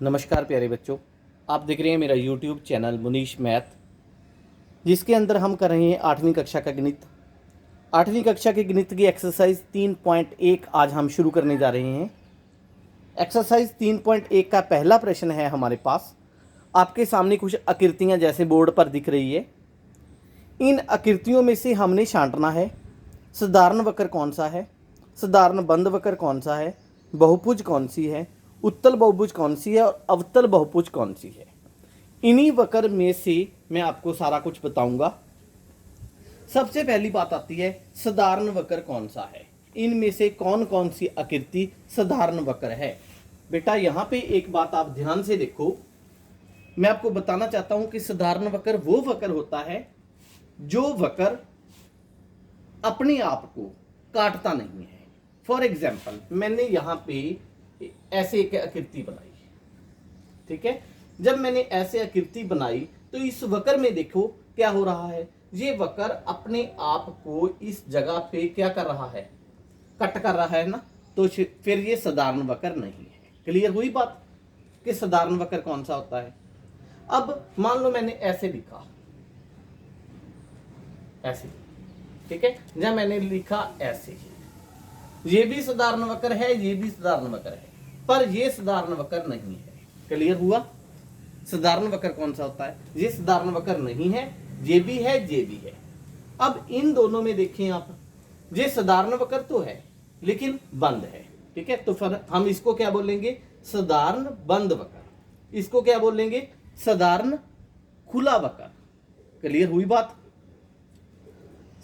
नमस्कार प्यारे बच्चों, आप देख रहे हैं मेरा YouTube चैनल मुनीश मैथ, जिसके अंदर हम कर रहे हैं 8वीं कक्षा का गणित। 8वीं कक्षा के गणित की एक्सरसाइज 3.1 आज हम शुरू करने जा रहे हैं। एक्सरसाइज 3.1 का पहला प्रश्न है हमारे पास। आपके सामने कुछ आकृतियाँ जैसे बोर्ड पर दिख रही है। इन आकृतियों में से हमने छांटना है साधारण वक्र कौन सा है, साधारण बंद वक्र कौन सा है, बहुभुज कौन सी है, उत्तल बहुभुज कौन सी है और अवतल बहुभुज कौन सी है। इन्हीं वक्र में से मैं आपको सारा कुछ बताऊंगा। सबसे पहली बात आती है साधारण वक्र कौन सा है। इनमें से कौन कौन सी आकृति साधारण वक्र है। बेटा यहाँ पे एक बात आप ध्यान से देखो, मैं आपको बताना चाहता हूं कि साधारण वक्र वो वक्र होता है जो वक्र अपने आप को काटता नहीं है। फॉर एग्जाम्पल, मैंने यहाँ पे ऐसे एक आकृति बनाई, ठीक है। जब मैंने ऐसे आकृति बनाई तो इस वक्र में देखो क्या हो रहा है। ये वक्र अपने आप को इस जगह पे क्या कर रहा है, कट कर रहा है ना। तो फिर ये साधारण वक्र नहीं है। क्लियर हुई बात कि साधारण वक्र कौन सा होता है। अब मान लो मैंने ऐसे लिखा, ऐसे, ठीक है। जब मैंने लिखा ऐसे, ये भी साधारण वक्र है, ये भी साधारण वक्र है, पर ये साधारण वक्र नहीं है। क्लियर हुआ। साधारण वक्र कौन सा होता है, ये साधारण वक्र नहीं है, ये भी है, ये भी है। अब इन दोनों में देखें आप, ये साधारण वक्र तो है लेकिन बंद है, ठीक है। तो फिर हम इसको क्या बोलेंगे, साधारण बंद वक्र। इसको क्या बोलेंगे, साधारण खुला वक्र। क्लियर हुई बात।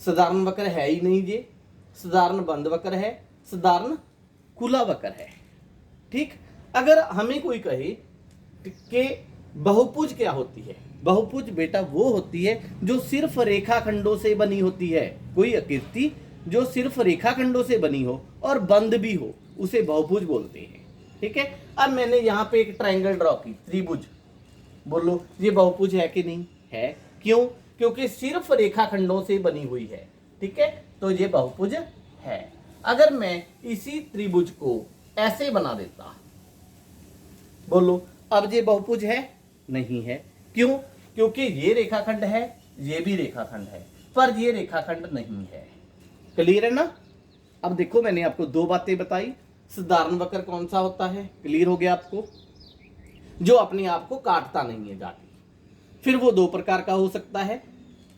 साधारण वक्र है ही नहीं, ये साधारण बंद वक्र है, साधारण खुला वक्र है, ठीक। अगर हमें कोई कहे कि बहुभुज क्या होती है, बहुभुज बेटा वो होती है जो सिर्फ रेखाखंडों से बनी होती है। कोई आकृति जो सिर्फ रेखाखंडों से बनी हो और बंद भी हो उसे बहुभुज बोलते हैं, ठीक है। अब मैंने यहाँ पे एक ट्रायंगल ड्रॉ की, त्रिभुज। बोलो ये बहुभुज है कि नहीं है। क्यों, क्योंकि सिर्फ रेखाखंडों से बनी हुई है, ठीक है। तो ये बहुभुज है। अगर मैं इसी त्रिभुज को ऐसे बना देता, बोलो अब ये बहुभुज है, नहीं है। क्यों, क्योंकि ये रेखाखंड है, ये भी रेखाखंड है, पर ये रेखाखंड नहीं है। क्लियर है ना। अब देखो मैंने आपको दो बातें बताई। साधारण वक्र कौन सा होता है, क्लियर हो गया आपको, जो अपने आप को काटता नहीं है जाके। फिर वो दो प्रकार का हो सकता है,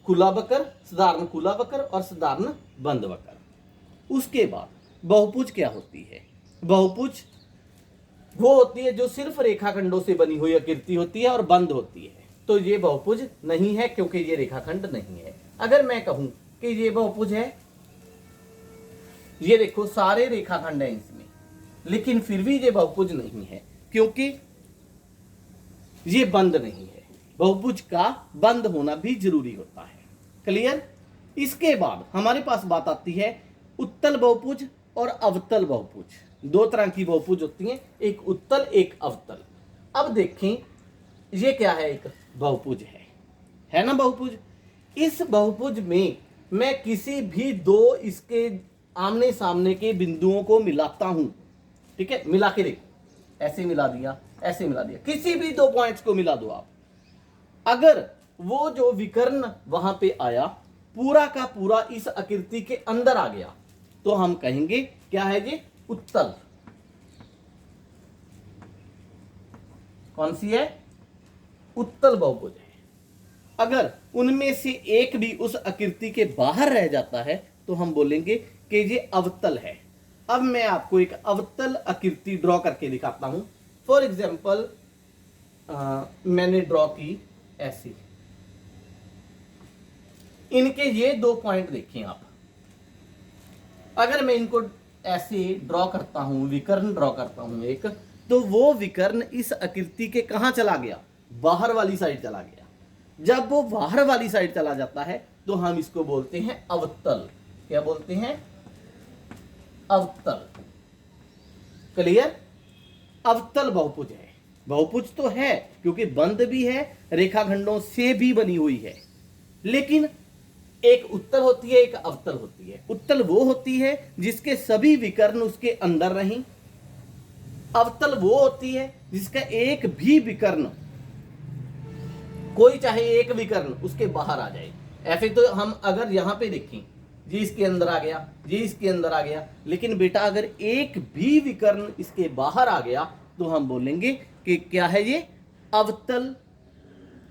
खुला वक्र, साधारण खुला वक्र और साधारण बंद वक्र। उसके बाद बहुभुज क्या होती है। बहुभुज वो होती है जो सिर्फ रेखाखंडों से बनी हुई आकृति होती है और बंद होती है। तो ये बहुभुज नहीं है क्योंकि ये रेखाखंड नहीं है। अगर मैं कहूं कि ये बहुभुज है, ये देखो सारे रेखाखंड हैं इसमें, लेकिन फिर भी ये बहुभुज नहीं है क्योंकि ये बंद नहीं है। बहुभुज का बंद होना भी जरूरी होता है। क्लियर। इसके बाद हमारे पास बात आती है उत्तल बहुभुज और अवतल बहुभुज। दो तरह की बहुभुज होती हैं, एक उत्तल एक अवतल। अब देखें ये क्या है, एक बहुभुज है ना बहुभुज। इस बहुभुज में मैं किसी भी दो इसके आमने सामने के बिंदुओं को मिलाता हूं, ठीक है। मिला के देखो, ऐसे मिला दिया, ऐसे मिला दिया, किसी भी दो पॉइंट्स को मिला दो आप। अगर वो जो विकर्ण वहां पे आया पूरा का पूरा इस आकृति के अंदर आ गया तो हम कहेंगे क्या है ये, उत्तल। कौन सी है, उत्तल बहुभुज है। अगर उनमें से एक भी उस आकृति के बाहर रह जाता है तो हम बोलेंगे कि ये अवतल है। अब मैं आपको एक अवतल आकृति ड्रॉ करके दिखाता हूं। फॉर एग्जाम्पल मैंने ड्रॉ की ऐसी, इनके ये दो पॉइंट देखें आप। अगर मैं इनको ऐसे ड्रॉ करता हूं, विकर्ण ड्रॉ करता हूं एक, तो वो विकर्ण इस आकृति के कहां चला गया, बाहर वाली साइड चला गया। जब वो बाहर वाली साइड चला जाता है तो हम इसको बोलते हैं अवतल। क्या बोलते हैं, अवतल। क्लियर। अवतल बहुभुज है। बहुभुज तो है क्योंकि बंद भी है, रेखाखंडों से भी बनी हुई है, लेकिन एक उत्तल होती है, एक अवतल होती है। उत्तल वो होती है जिसके सभी विकर्ण उसके अंदर रहें, अवतल वो होती है जिसका एक भी विकर्ण, कोई चाहे एक विकर्ण उसके बाहर आ जाए। ऐसे तो हम अगर यहां पे देखें, ये इसके अंदर आ गया, ये इसके अंदर आ गया, लेकिन बेटा अगर एक भी विकर्ण इसके बाहर आ गया तो हम बोलेंगे कि क्या है, ये अवतल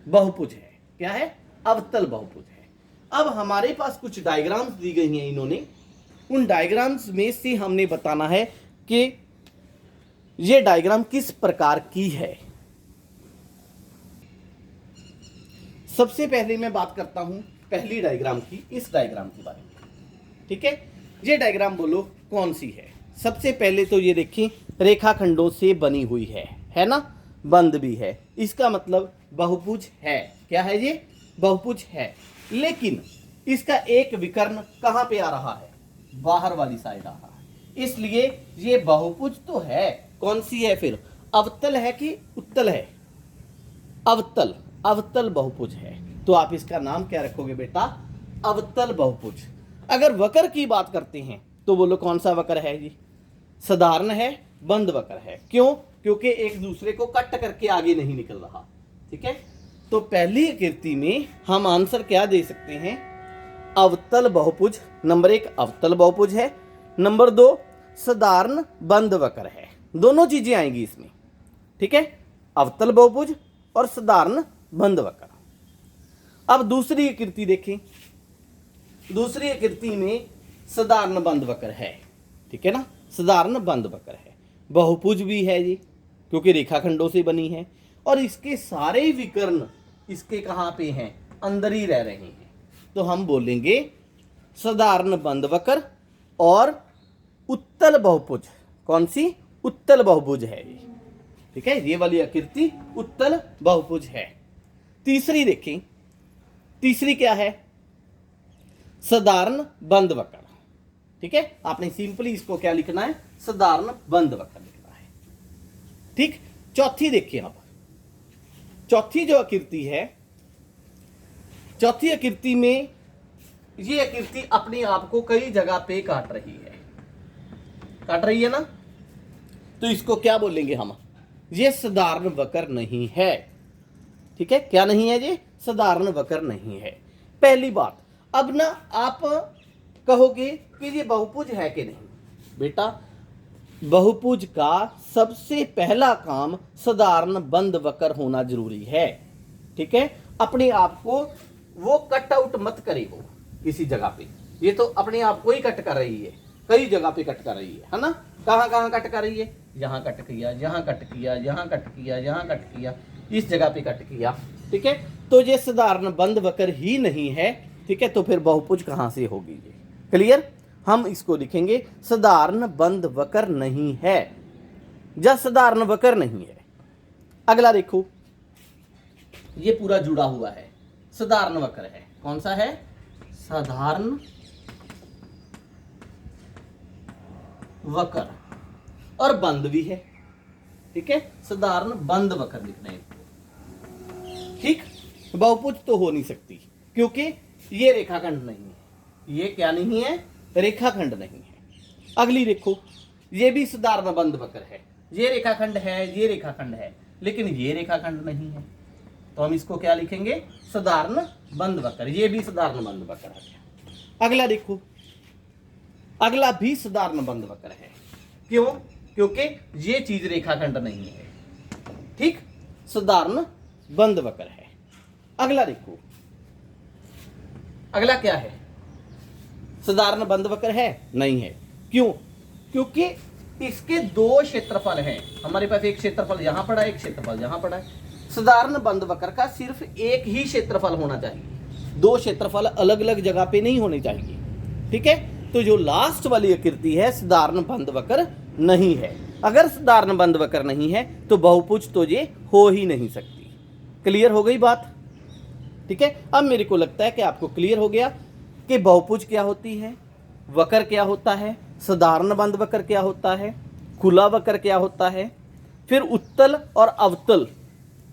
बहुभुज है। क्या है? अवतल बहुभुज है। अब हमारे पास कुछ डायग्राम्स दी गई हैं इन्होंने, उन डायग्राम्स में से हमने बताना है कि ये डायग्राम किस प्रकार की है। सबसे पहले मैं बात करता हूं पहली डायग्राम की, इस डायग्राम के बारे में। ठीक है, ये डायग्राम बोलो कौन सी है। सबसे पहले तो ये देखिए, रेखाखंडों से बनी हुई है ना, बंद भी है, इसका मतलब बहुभुज है। क्या है ये? बहुभुज है। लेकिन इसका एक विकर्ण कहां पे आ रहा है? बाहर वाली साइड आ रहा है, इसलिए ये बहुभुज तो है। कौन सी है फिर? अवतल है कि उत्तल है? अवतल, अवतल बहुभुज है। तो आप इसका नाम क्या रखोगे बेटा? अवतल बहुभुज। अगर वक्र की बात करते हैं तो बोलो कौन सा वक्र है जी? साधारण है, बंद वक्र है। क्यों? क्योंकि एक दूसरे को कट करके आगे नहीं निकल रहा। ठीक है, तो पहली आकृति में हम आंसर क्या दे सकते हैं? अवतल बहुभुज। नंबर 1 अवतल बहुभुज है, नंबर 2 साधारण बंद वक्र है। दोनों चीजें आएंगी इसमें। ठीक है, अवतल बहुभुज और साधारण बंद वक्र। अब दूसरी आकृति देखें, दूसरी आकृति में साधारण बंद वक्र है। ठीक है ना, साधारण बंद वक्र है, बहुभुज भी है ये, क्योंकि रेखाखंडों से बनी है, और इसके सारे विकर्ण इसके कहां पे हैं? अंदर ही रह रहे हैं। तो हम बोलेंगे साधारण बंद वक्र और उत्तल बहुभुज। कौन सी? उत्तल बहुभुज है ये। ठीक है, ये वाली आकृति उत्तल बहुभुज है। तीसरी देखें, तीसरी क्या है? साधारण बंद वक्र। ठीक है, आपने सिंपली इसको क्या लिखना है? साधारण बंद वक्र लिखना है। ठीक, चौथी देखिए आप, चौथी जो आकृति है, चौथी आकृति में ये आकृति अपने आप को कई जगह पे काट रही है, काट रही है ना, तो इसको क्या बोलेंगे हम? ये साधारण वक्र नहीं है। ठीक है, क्या नहीं है ये? साधारण वक्र नहीं है। पहली बात। अब ना आप कहोगे कि ये बहुभुज है कि नहीं। बेटा बहुभुज का सबसे पहला काम साधारण बंद वक्र होना जरूरी है। ठीक है, अपने आप को वो कट आउट मत करे वो किसी जगह पे, ये तो अपने आप को ही कट कर रही है, कई जगह पे कट कर रही है ना। कहां कहां कट कर रही है? यहां कट किया, यहां कट किया, यहां कट किया, यहां कट किया, इस जगह पे कट किया। ठीक है, तो ये साधारण बंद वक्र ही नहीं है। ठीक है, तो फिर बहुभुज कहां से होगी ये? क्लियर? हम इसको लिखेंगे साधारण बंद वक्र नहीं है, या साधारण वक्र नहीं है। अगला देखो, ये पूरा जुड़ा हुआ है, साधारण वक्र है। कौन सा है? साधारण वक्र, और बंद भी है। ठीक है, साधारण बंद वक्र लिखना है। ठीक, बहुभुज तो हो नहीं सकती क्योंकि ये रेखाखंड नहीं है। ये क्या नहीं है? रेखाखंड नहीं है। अगली देखो, ये भी साधारण बंद वक्र है, ये रेखाखंड है, ये रेखाखंड है, लेकिन ये रेखाखंड नहीं है, तो हम इसको क्या लिखेंगे? साधारण बंद वक्र। ये भी साधारण बंद वक्र है। अगला देखो, अगला भी साधारण बंद वक्र है। क्यों? क्योंकि ये चीज रेखाखंड नहीं है। ठीक, साधारण बंद वक्र है। अगला देखो, अगला क्या है? साधारण बंद वक्र है? नहीं है। क्यों? क्योंकि इसके दो क्षेत्रफल हैं। हमारे पास एक क्षेत्रफल यहां पड़ा, एक क्षेत्रफल यहां पड़ा है। साधारण बंद वक्र का सिर्फ एक ही क्षेत्रफल होना चाहिए, दो क्षेत्रफल अलग अलग जगह पे नहीं होने चाहिए। ठीक है, तो जो लास्ट वाली आकृति है साधारण बंद वक्र नहीं है। अगर साधारण बंद वक्र नहीं है तो बहुभुज तो ये हो ही नहीं सकती। क्लियर हो गई बात? ठीक है, अब मेरे को लगता है कि आपको क्लियर हो गया कि बहुभुज क्या होती है, वक्र क्या होता है, साधारण बंद वक्र क्या होता है, खुला वक्र क्या होता है, फिर उत्तल और अवतल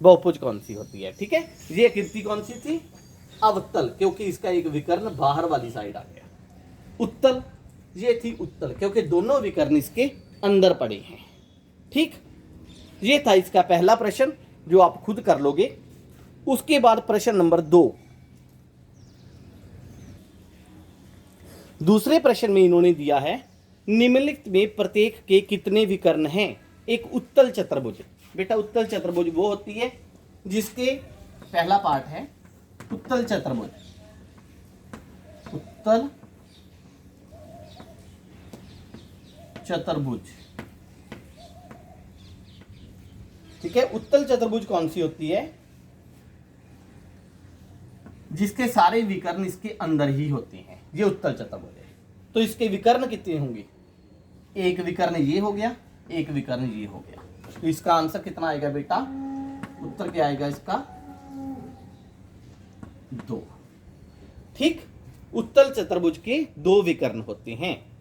बहुभुज कौन सी होती है। ठीक है, ये आकृति कौन सी थी? अवतल, क्योंकि इसका एक विकर्ण बाहर वाली साइड आ गया। उत्तल, ये थी उत्तल, क्योंकि दोनों विकर्ण इसके अंदर पड़े हैं। ठीक, ये था इसका पहला प्रश्न जो आप खुद कर लोगे। उसके बाद प्रश्न नंबर 2। दूसरे प्रश्न में इन्होंने दिया है निम्नलिखित में प्रत्येक के कितने विकर्ण हैं एक उत्तल चतुर्भुज। बेटा उत्तल चतुर्भुज वो होती है जिसके पहला पार्ट है उत्तल चतुर्भुज। उत्तल चतुर्भुज, ठीक है। उत्तल चतुर्भुज कौन सी होती है? जिसके सारे विकर्ण इसके अंदर ही होते हैं, ये उत्तल चतुर्भुज है। तो इसके विकर्ण कितने होंगे? एक विकर्ण ये हो गया, एक विकर्ण ये हो गया। तो इसका आंसर कितना आएगा बेटा? उत्तर क्या आएगा इसका? 2। ठीक, उत्तल चतुर्भुज के 2 विकर्ण होते हैं।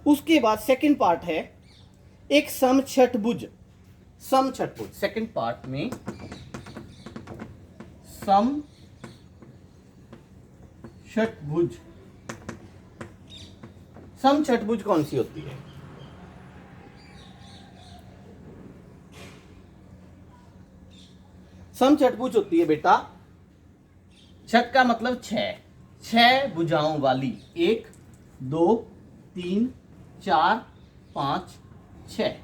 उसके बाद सेकंड पार्ट है एक समछठभुज। समछठभुज सेकंड पार्ट में समछठभुज। समछठभुज कौन सी होती है? समछठभुज होती है बेटा, छठ का मतलब 6 भुजाओं वाली। 1 2 3 4 5 6।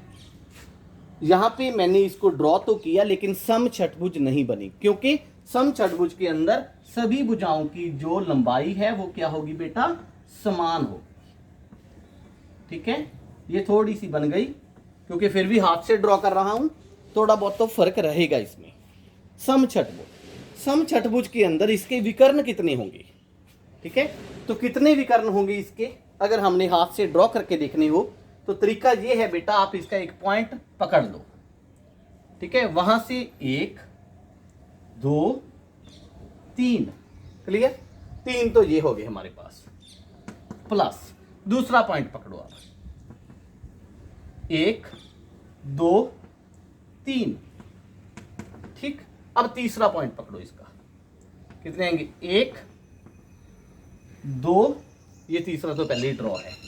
यहां पे मैंने इसको ड्रॉ तो किया लेकिन समछठभुज नहीं बनी, क्योंकि समछठभुज के अंदर सभी भुजाओं की जो लंबाई है वो क्या होगी बेटा? समान होगी। ठीक है, ये थोड़ी सी बन गई क्योंकि फिर भी हाथ से ड्रॉ कर रहा हूं, थोड़ा बहुत तो फर्क रहेगा इसमें। समछठभुज, समछठभुज के अंदर इसके विकर्ण कितने होंगे? ठीक है, तो कितने विकर्ण होंगे इसके अगर हमने हाथ से ड्रॉ करके देखने हो तो तरीका ये है बेटा, आप इसका एक पॉइंट पकड़ लो। ठीक है, वहां से 1 2 3, क्लियर? 3 तो ये हो गए हमारे पास, प्लस दूसरा पॉइंट पकड़ो आप। 1 2 3, ठीक। अब तीसरा पॉइंट पकड़ो इसका, कितने आएंगे? 1 2, ये तीसरा तो पहले ही ड्रॉ है।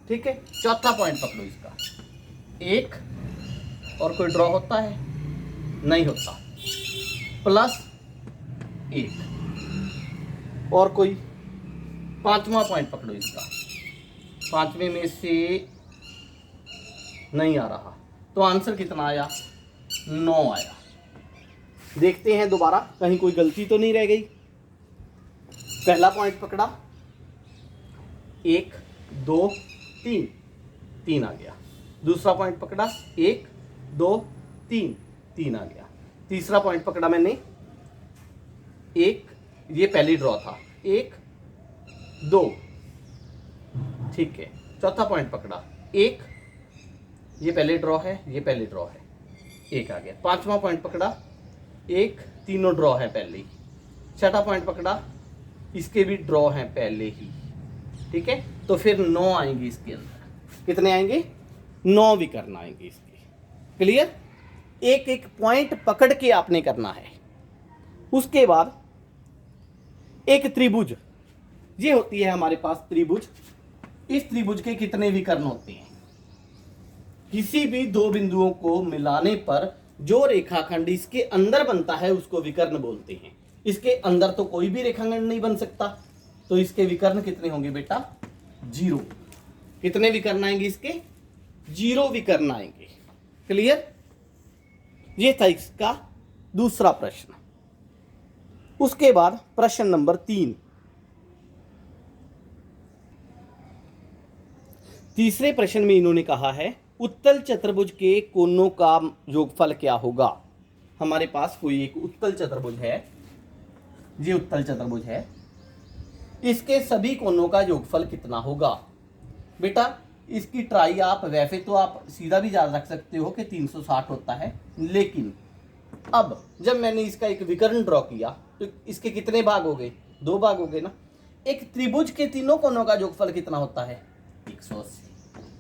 ठीक है, चौथा पॉइंट पकड़ो इसका। 1 और कोई ड्रॉ होता है? नहीं होता, प्लस 1 और कोई। पांचवा पॉइंट पकड़ो इसका, पांचवें में से नहीं आ रहा, तो आंसर कितना आया? 9 आया। देखते हैं दोबारा कहीं कोई गलती तो नहीं रह गई। पहला पॉइंट पकड़ा, 1 2 3, 3 आ गया। दूसरा पॉइंट पकड़ा, 1 2 3, 3 आ गया। तीसरा पॉइंट पकड़ा मैंने, 1, ये पहली ड्रॉ था, 1 2, ठीक है। चौथा पॉइंट पकड़ा, 1, ये पहले ड्रॉ है, ये पहले ड्रॉ है, 1 आ गया। पांचवा पॉइंट पकड़ा, 1, तीनों ड्रॉ है पहले ही। छठा पॉइंट पकड़ा, इसके भी ड्रॉ है पहले ही। ठीक है, तो फिर 9 आएंगे इसके अंदर। कितने आएंगे? 9 विकर्ण आएंगे इसके। क्लियर? एक एक पॉइंट पकड़ के आपने करना है। उसके बाद एक त्रिभुज, ये होती है हमारे पास त्रिभुज। इस त्रिभुज के कितने विकर्ण होते हैं? किसी भी 2 बिंदुओं को मिलाने पर जो रेखाखंड इसके अंदर बनता है उसको विकर्ण बोलते हैं। इसके अंदर तो कोई भी रेखाखंड नहीं बन सकता, तो इसके विकर्ण कितने होंगे बेटा? 0। कितने विकर्ण आएंगे इसके? 0 विकर्ण आएंगे। क्लियर? ये था इसका दूसरा प्रश्न। उसके बाद प्रश्न नंबर 3। तीसरे प्रश्न में इन्होंने कहा है उत्तल चतुर्भुज के कोनों का योगफल क्या होगा। हमारे पास कोई एक उत्तल चतुर्भुज है, ये उत्तल चतुर्भुज है, इसके सभी कोनों का योगफल कितना होगा? बेटा इसकी ट्राई आप वैसे तो आप सीधा भी याद रख सकते हो कि 360 होता है, लेकिन अब जब मैंने इसका एक विकर्ण ड्रॉ किया तो इसके कितने भाग हो गए? 2 भाग हो गए ना। एक त्रिभुज के तीनों कोनों का योगफल कितना होता है? 180।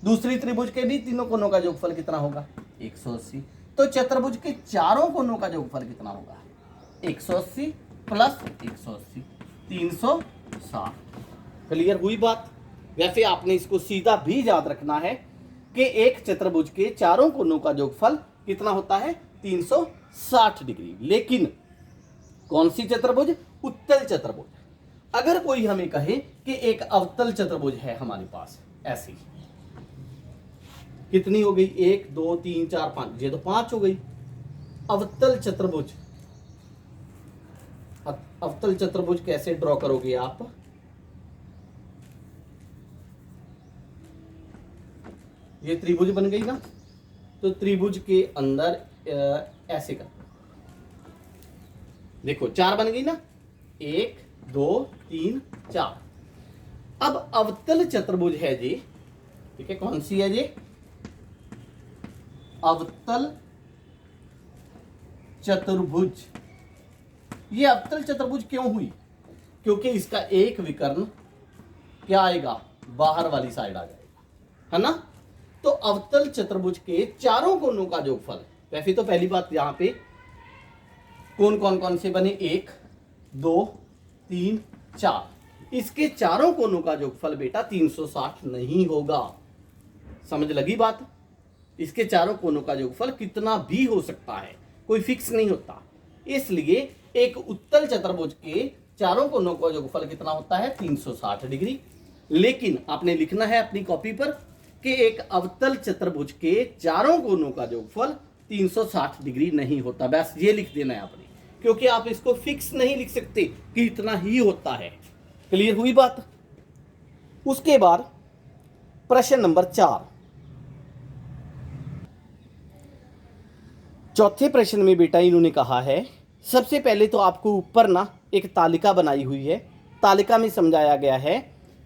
दूसरी त्रिभुज के भी तीनों कोनों का योगफल कितना होगा? 180। तो चतुर्भुज के चारों कोनों का योगफल कितना होगा? 180 प्लस 180, 360। क्लियर हुई बात? वैसे आपने इसको सीधा भी याद रखना है, कि एक चतुर्भुज के चारों कोनों का योगफल कितना होता है 360 डिग्री। लेकिन कौन सी चतुर्भुज? उत्तल चतुर्भुज। अगर कोई हमें कहे कि एक अवतल चतुर्भुज है हमारे पास, ऐसी कितनी हो गई 1 2 3 4 5, ये तो 5 हो गई। अवतल चतुर्भुज, अवतल चतुर्भुज कैसे ड्रॉ करोगे आप? ये त्रिभुज बन गई ना, तो त्रिभुज के अंदर ऐसे कर, देखो 4 बन गई ना, 1 2 3 4। अब अवतल चतुर्भुज है जी, ठीक है, कौन सी है जी? अवतल चतुर्भुज। ये अवतल चतुर्भुज क्यों हुई? क्योंकि इसका एक विकर्ण क्या आएगा? बाहर वाली साइड आ जाएगा, है ना। तो अवतल चतुर्भुज के चारों कोनों का योगफल, वैसे तो पहली बात यहां पे कौन कौन कौन से बने? 1 2 3 4। इसके चारों कोनों का योगफल बेटा 360 नहीं होगा। समझ लगी बात? इसके चारों कोनों का योगफल कितना भी हो सकता है, कोई फिक्स नहीं होता। इसलिए एक उत्तल चतुर्भुज के चारों कोनों का योगफल कितना होता है? 360 डिग्री। लेकिन आपने लिखना है अपनी कॉपी पर कि एक अवतल चतुर्भुज के चारों कोनों का योगफल 360 डिग्री नहीं होता। बस ये लिख देना है आपने, क्योंकि आप इसको फिक्स नहीं लिख सकते कि इतना ही होता है। क्लियर हुई बात? उसके बाद प्रश्न नंबर 4, चौथे प्रश्न में बेटा इन्होंने कहा है, सबसे पहले तो आपको ऊपर ना एक तालिका बनाई हुई है। तालिका में समझाया गया है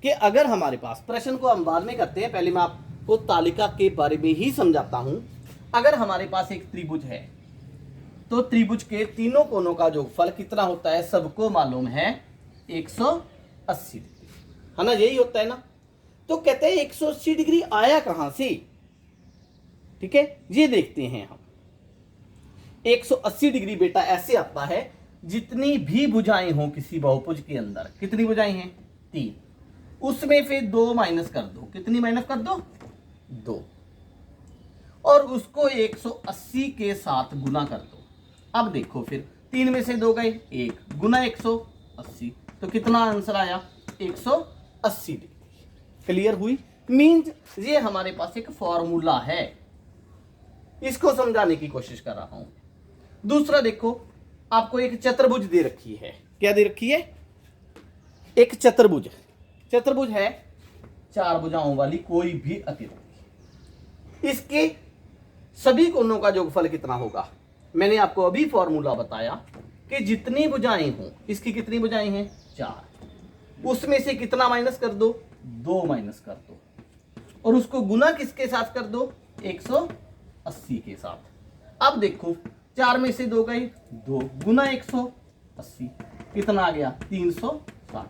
कि अगर हमारे पास, प्रश्न को हम बाद में करते हैं, पहले मैं आपको तालिका के बारे में ही समझाता हूं। अगर हमारे पास एक त्रिभुज है तो त्रिभुज के तीनों कोनों का योगफल कितना होता है? सबको मालूम है 180 डिग्री, है ना, यही होता है ना। तो कहते हैं 180 डिग्री आया कहां से? ठीक है, ये देखते हैं हम। 180 डिग्री बेटा ऐसे आता है, जितनी भी भुजाएं हो किसी बहुभुज के अंदर, कितनी भुजाएं हैं? 3, उसमें फिर 2 माइनस कर दो। कितनी माइनस कर दो? 2। और उसको 180 के साथ गुना कर दो। अब देखो फिर 3 में से 2 गए, 1 गुना 180, तो कितना आंसर आया? 180 डिग्री। क्लियर हुई? मीन्स ये हमारे पास एक फॉर्मूला है, इसको समझाने की कोशिश कर रहा हूं। दूसरा देखो, आपको एक चतुर्भुज दे रखी है। क्या दे रखी है? एक चतुर्भुज। चतुर्भुज है 4 भुजाओं वाली कोई भी अतिरिक्त। इसके सभी कोनों का योगफल कितना होगा? मैंने आपको अभी फॉर्मूला बताया कि जितनी भुजाएं हों, इसकी कितनी भुजाएं हैं? 4, उसमें से कितना माइनस कर दो? 2 माइनस कर दो, और उसको गुना किसके साथ कर दो? 180 के साथ। अब देखो 4 में से 2 गए, 2 गुना 180, कितना आ गया? 360।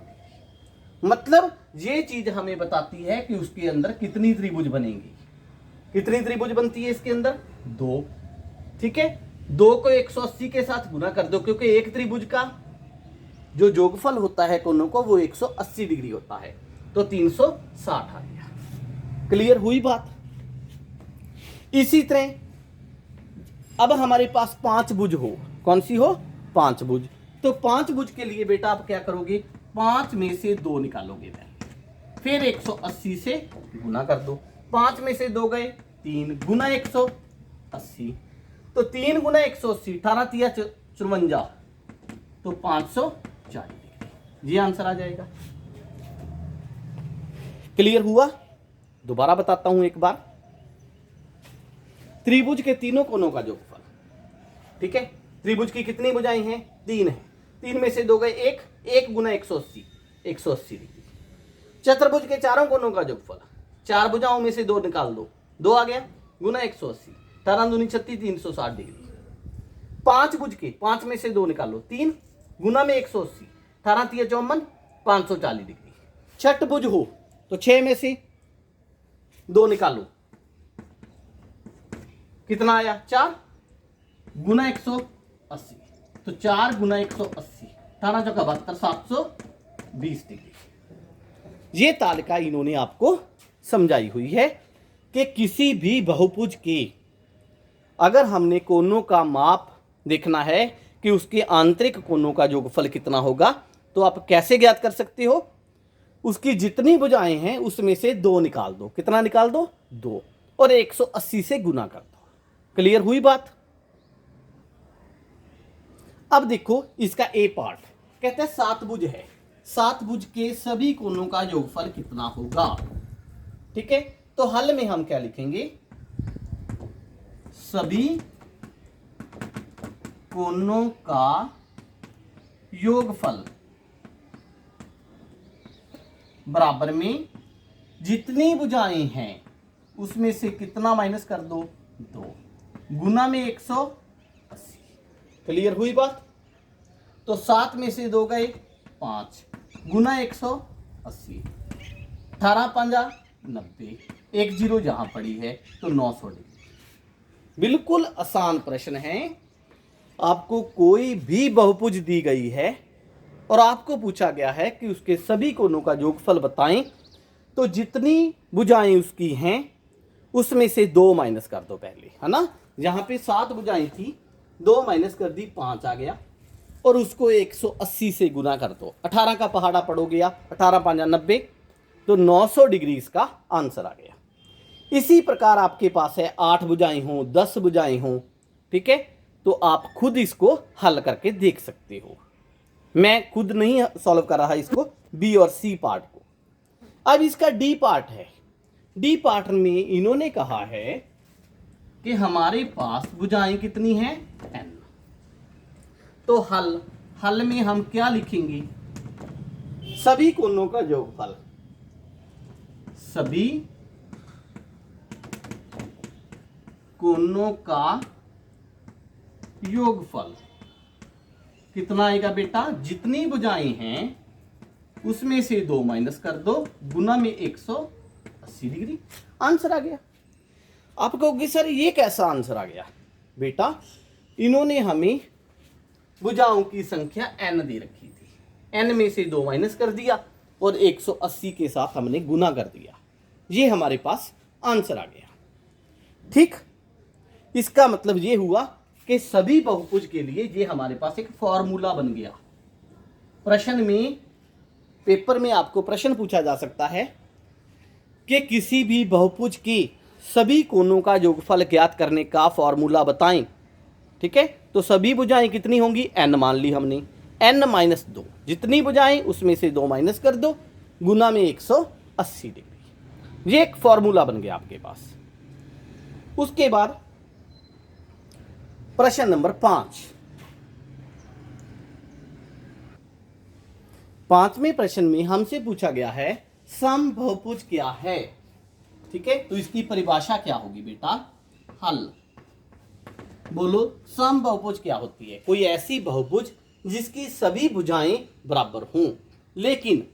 मतलब ये चीज हमें बताती है कि उसके अंदर कितनी त्रिभुज बनेंगी। कितनी त्रिभुज बनती है इसके अंदर? 2। ठीक है, 2 को 180 के साथ गुना कर दो, क्योंकि एक त्रिभुज का जो योगफल होता है कोनों को वो 180 डिग्री होता है, तो 360 आ गया। क्लियर हुई बात? इसी तरह अब हमारे पास 5 भुज हो, कौन सी हो? 5 भुज। तो 5 भुज के लिए बेटा आप क्या करोगे? 5 में से 2 निकालोगे, फिर 180 से गुना कर दो। 5 में से 2 गए, 3 गुना 180, तो 3 गुना 180, 18 तिया 54, तो 540 डिग्री। ये आंसर आ जाएगा। क्लियर हुआ? दोबारा बताता हूं एक बार। त्रिभुज के तीनों कोनों का योगफल, ठीक है, त्रिभुज की कितनी भुजाएं हैं? 3 है। 3 में से 2 गए, 1 गुना 180, 180 डिग्री। चतुर्भुज के चारों कोनों का योगफल, 4 भुजाओं में से 2 निकाल दो, 2 आ गया, गुना 180, 18 दूनी 36, 360 डिग्री। 5 भुज के 5 में से 2 निकालो, 3 गुना में 180, 18 तिया 54, 540 डिग्री। छठ भुज हो तो 6 में से 2 निकालो, कितना आया? 4 गुना 180, तो 4 गुना 180, 18 चौका 72, 720 डिग्री। ये तालिका इन्होंने आपको समझाई हुई है कि किसी भी बहुभुज के अगर हमने कोनों का माप देखना है कि उसके आंतरिक कोनों का योगफल कितना होगा, तो आप कैसे ज्ञात कर सकते हो? उसकी जितनी भुजाएं हैं उसमें से 2 निकाल दो। कितना निकाल दो? 2, और 180 से गुना कर दो। क्लियर हुई बात? अब देखो इसका ए पार्ट कहते हैं 7 भुज है, 7 भुज के सभी कोनों का योगफल कितना होगा। ठीक है, तो हल में हम क्या लिखेंगे? सभी कोनों का योगफल बराबर में जितनी भुजाएं हैं उसमें से कितना माइनस कर दो? 2, गुना में 180। क्लियर हुई बात? तो 7 में से 2 गए 5, गुना 180, 18 पंजा 90, 1 जीरो जहां पड़ी है तो 900 डिग्री। बिल्कुल आसान प्रश्न है। आपको कोई भी बहुभुज दी गई है और आपको पूछा गया है कि उसके सभी कोनों का योगफल बताएं, तो जितनी भुजाएं उसकी हैं उसमें से 2 माइनस कर दो पहले, है ना। यहां पे 7 भुजाएं थी, 2 माइनस कर दी, 5 आ गया, और उसको 180 से गुना कर दो। 18 का पहाड़ा पड़ो गया, 18 5 90, तो 900 डिग्री इसका आंसर आ गया। इसी प्रकार आपके पास है 8 भुजाएं हों, 10 भुजाएं हों, ठीक है, तो आप खुद इसको हल करके देख सकते हो। मैं खुद नहीं सॉल्व कर रहा इसको, बी और सी पार्ट को। अब इसका डी पार्ट है। डी पार्ट में इन्होंने कहा है कि हमारे पास भुजाएं कितनी हैं? n। तो हल में हम क्या लिखेंगे? सभी कोनों का योगफल, सभी कोनों का योगफल कितना आएगा बेटा? जितनी भुजाएं हैं उसमें से 2 माइनस कर दो, गुना में 180 डिग्री। आंसर आ गया। आप कहोगे सर ये कैसा आंसर आ गया? बेटा इन्होंने हमें भुजाओं की संख्या n दे रखी थी, n में से 2 माइनस कर दिया और 180 के साथ हमने गुना कर दिया, ये हमारे पास आंसर आ गया। ठीक, इसका मतलब ये हुआ कि सभी बहुभुज के लिए ये हमारे पास एक फॉर्मूला बन गया। प्रश्न में, पेपर में आपको प्रश्न पूछा जा सकता है कि किसी भी बहुभुज के सभी कोनों का योगफल ज्ञात करने का फॉर्मूला बताएं। ठीक है, तो सभी भुजाएं कितनी होंगी? n मान ली हमने, n माइनस 2, जितनी भुजाएं उसमें से 2 माइनस कर दो, गुना में 180 डिग्री। ये एक फॉर्मूला बन गया आपके पास। उसके बाद प्रश्न नंबर 5। 5वें प्रश्न में हमसे पूछा गया है समबहुभुज क्या है। ठीक है, तो इसकी परिभाषा क्या होगी बेटा? हल। बोलो समबहुभुज क्या होती है? कोई ऐसी बहुभुज जिसकी सभी भुजाएं बराबर हों, लेकिन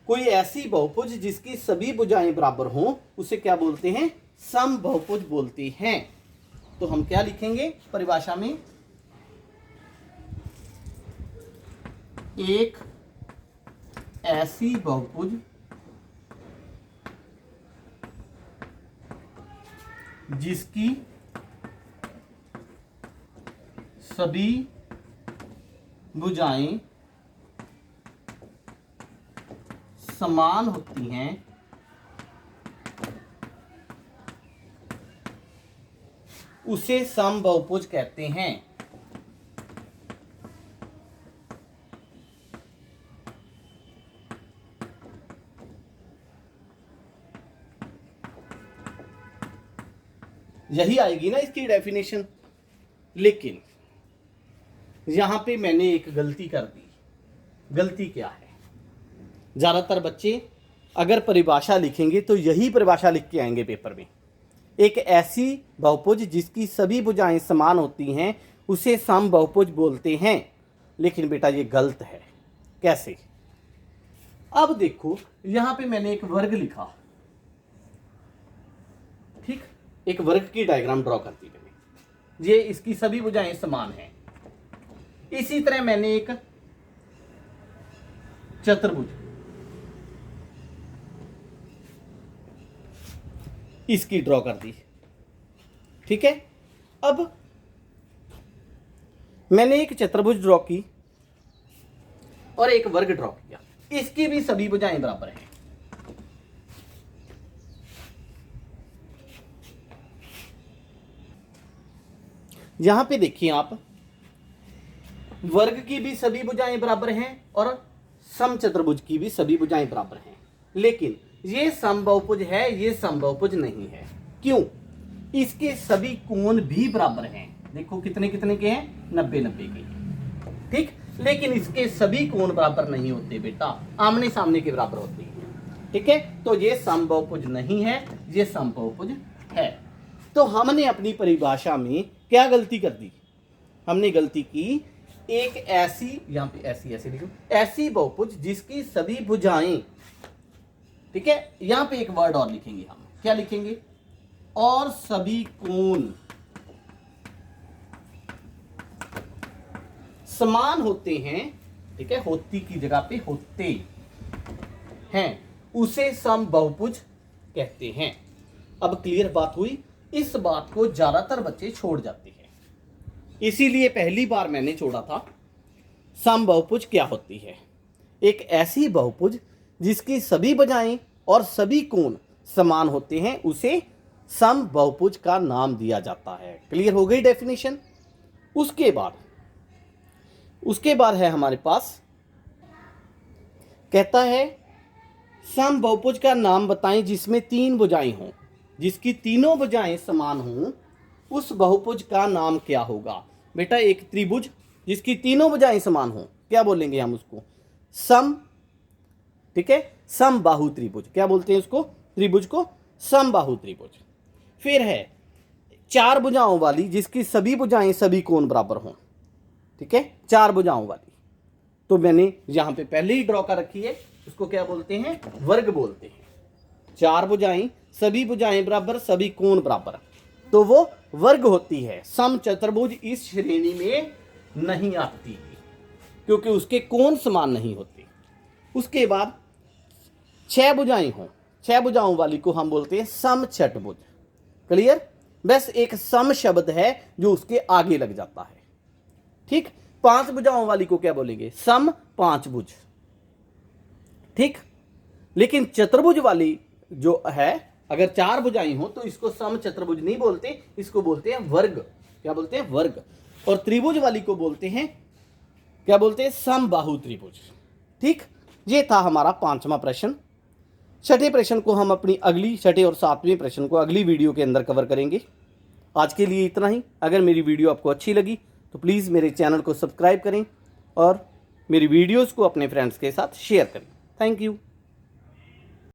कोई ऐसी बहुभुज जिसकी सभी भुजाएं बराबर हों उसे क्या बोलते हैं? समबहुभुज बोलते हैं। तो हम क्या लिखेंगे परिभाषा में? एक ऐसी बहुभुज जिसकी सभी भुजाएं समान होती हैं उसे समबहुभुज कहते हैं। यही आएगी ना इसकी डेफिनेशन। लेकिन यहां पे मैंने एक गलती कर दी। गलती क्या है? ज्यादातर बच्चे अगर परिभाषा लिखेंगे तो यही परिभाषा लिख के आएंगे पेपर में, एक ऐसी बहुभुज जिसकी सभी भुजाएं समान होती हैं उसे समबहुभुज बोलते हैं। लेकिन बेटा ये गलत है। कैसे? अब देखो यहां पे मैंने एक वर्ग लिखा, ठीक, एक वर्ग की डायग्राम ड्रॉ कर दी मैंने, ये इसकी सभी भुजाएं समान हैं। इसी तरह मैंने एक चतुर्भुज, इसकी ड्रॉ कर दी। ठीक है, अब मैंने एक चतुर्भुज ड्रॉ की और एक वर्ग ड्रॉ किया, इसकी भी सभी भुजाएं बराबर हैं। यहां पे देखिए आप, वर्ग की भी सभी भुजाएं बराबर हैं और समचतुर्भुज की भी सभी भुजाएं बराबर हैं, लेकिन ये समबाहुभुज है, ये समबाहुभुज नहीं है। क्यों? इसके सभी कोण भी बराबर हैं। देखो कितने कितने के हैं, 90-90 के। ठीक, लेकिन इसके सभी कोण बराबर नहीं होते बेटा, आमने सामने के बराबर होते हैं। ठीक है, तो ये समबाहुभुज नहीं है, ये समबाहुभुज है। तो हमने अपनी परिभाषा में क्या गलती कर दी? हमने गलती की, एक ऐसी, यहां पे ऐसी लिखो, ऐसी बहुभुज जिसकी सभी भुजाएं, ठीक है, यहां पे एक वर्ड और लिखेंगे हम, क्या लिखेंगे? और सभी कोण समान होते हैं। ठीक है, होती की जगह पे होते हैं, उसे समबाहुभुज कहते हैं। अब क्लियर बात हुई? इस बात को ज्यादातर बच्चे छोड़ जाते हैं, इसीलिए पहली बार मैंने छोड़ा था। समबाहुभुज क्या होती है? एक ऐसी बहुभुज जिसकी सभी भुजाएं और सभी कोण समान होते हैं, उसे समबाहुभुज का नाम दिया जाता है। क्लियर हो गई डेफिनेशन? उसके बाद है हमारे पास, कहता है समबाहुभुज का नाम बताएं जिसमें 3 भुजाएं हों, जिसकी तीनों भुजाएं समान हों, उस बहुभुज का नाम क्या होगा? बेटा, एक त्रिभुज जिसकी तीनों भुजाएं समान हों, क्या बोलेंगे हम उसको? सम। ठीक है, समबाहु त्रिभुज। क्या बोलते हैं उसको? त्रिभुज को समबाहु त्रिभुज। फिर है 4 भुजाओं वाली जिसकी सभी भुजाएं सभी कोण बराबर हों। ठीक है, 4 भुजाओं वाली, तो मैंने यहां पे पहले ही ड्रॉ कर रखी है, उसको क्या बोलते हैं? वर्ग बोलते हैं। 4 भुजाएं, सभी भुजाएं बराबर, सभी कोण बराबर, तो वो वर्ग होती है। समचतुर्भुज इस श्रेणी में नहीं आती है क्योंकि उसके कोण समान नहीं होते। उसके बाद 6 भुजाएं हों, 6 भुजाओं वाली को हम बोलते हैं समछठभुज। क्लियर? बस एक सम शब्द है जो उसके आगे लग जाता है। ठीक, 5 भुजाओं वाली को क्या बोलेंगे? सम पांचभुज। ठीक, लेकिन चतुर्भुज वाली जो है, अगर 4 भुजाएं हो तो इसको सम चतुर्भुज नहीं बोलते, इसको बोलते हैं वर्ग। क्या बोलते हैं? वर्ग। और त्रिभुज वाली को बोलते हैं, क्या बोलते हैं? समबाहु त्रिभुज। ठीक, ये था हमारा 5वां प्रश्न। छठे प्रश्न को हम अपनी अगली, छठे और 7वें प्रश्न को अगली वीडियो के अंदर कवर करेंगे। आज के लिए इतना ही। अगर मेरी वीडियो आपको अच्छी लगी तो प्लीज़ मेरे चैनल को सब्सक्राइब करें और मेरी वीडियोज़ को अपने फ्रेंड्स के साथ शेयर करें। Thank you.